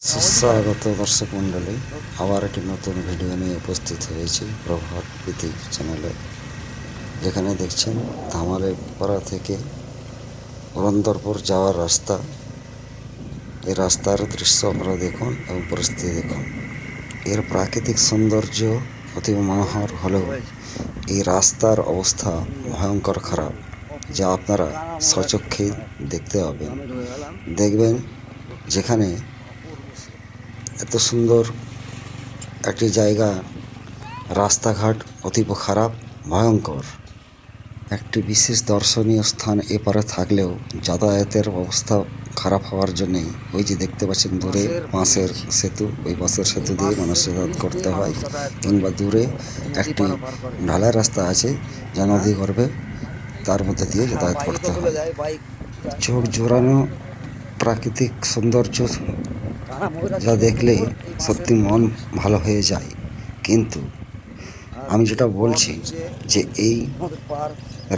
সুস্বাগত দর্শক মণ্ডলী, আবার একটি নতুন ভিডিও নিয়ে উপস্থিত হয়েছি প্রভাত প্রীতি চ্যানেলে। যেখানে দেখছেন ধামালেপাড়া থেকে পুরন্দরপুর যাওয়ার রাস্তা। এই রাস্তার দৃশ্য আপনারা দেখুন এবং পরিস্থিতি দেখুন। এর প্রাকৃতিক সৌন্দর্য অতি মনোহর হলেও এই রাস্তার অবস্থা ভয়ঙ্কর খারাপ, যা আপনারা স্বচক্ষেই দেখতে পাবেন। দেখবেন যেখানে এত সুন্দর একটি জায়গা, রাস্তাঘাট অতীব খারাপ, ভয়ঙ্কর। একটি বিশেষ দর্শনীয় স্থান এপারে থাকলেও যাতায়াতের অবস্থা খারাপ হওয়ার জন্যেই ওই যে দেখতে পাচ্ছেন দূরে বাঁশের সেতু, ওই বাঁশের সেতু দিয়ে মানুষ যাতায়াত করতে হয়। কিংবা দূরে একটি ঢালাই রাস্তা আছে যা নদী গর্ভে, তার মধ্যে দিয়ে যাতায়াত করতে হয়। চোখ জোড়ানো প্রাকৃতিক সৌন্দর্য যা দেখলে সত্যি মন ভালো হয়ে যায়। কিন্তু আমি যেটা বলছি যে এই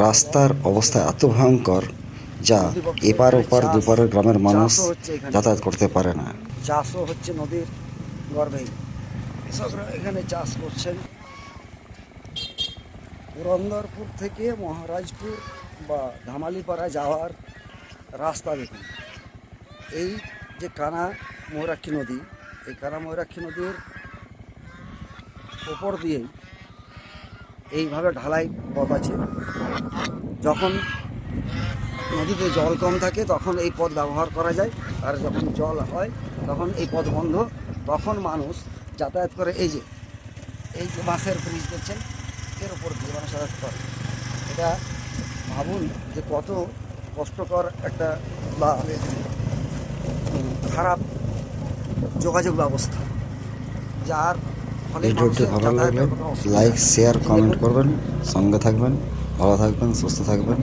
রাস্তার অবস্থা এত ভয়ঙ্কর, যা এপার ওপার দুপারের গ্রামের মানুষ যাতায়াত করতে পারে না। চাষও হচ্ছে নদীর গর্ভেই, কৃষকরা এখানে চাষ করছেন। পুরন্দরপুর থেকে মহারাজপুর বা ধামালিপাড়া যাওয়ার রাস্তা দেখুন। এই যে কানা ময়ূরাক্ষী নদী, এই কানা ময়ূরাক্ষী নদীর ওপর দিয়েই এইভাবে ঢালাই পথ আছে। যখন নদীতে জল কম থাকে তখন এই পথ ব্যবহার করা যায়, আর যখন জল হয় তখন এই পথ বন্ধ। তখন মানুষ যাতায়াত করে এই যে বাঁশের ব্রিজ দেখছেন, এর ওপর দিয়ে মানুষ যাতায়াত করে। এটা ভাবুন যে কত কষ্টকর একটা বা খারাপ যোগাযোগ ব্যবস্থা, যার ফলে ভিডিওটি ভালো লাগলে লাইক, শেয়ার, কমেন্ট করবেন। সঙ্গে থাকবেন, ভালো থাকবেন, সুস্থ থাকবেন।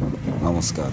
নমস্কার।